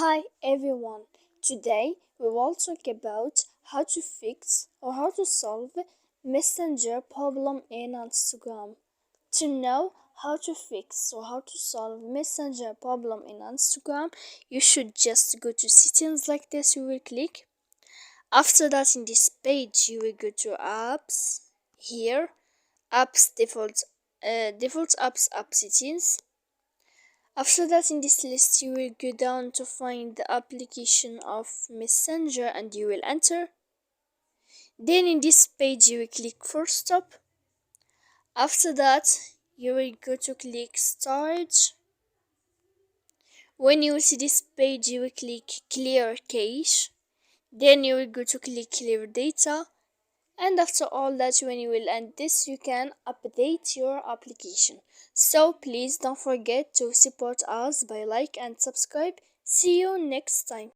Hi everyone, today we will talk about how to fix or how to solve messenger problem in Instagram. To know how to fix or how to solve messenger problem in Instagram, you should just go to settings like this. You will click. After that, in this page you will go to apps. Here, apps default apps app settings. After that, in this list you will go down to find the application of Messenger and you will enter. Then in this page you will click for stop. After that you will go to click storage. When you will see this page you will click clear cache. Then you will go to click clear data. And after all that, when you will end this, you can update your application. So please don't forget to support us by like and subscribe. See you next time.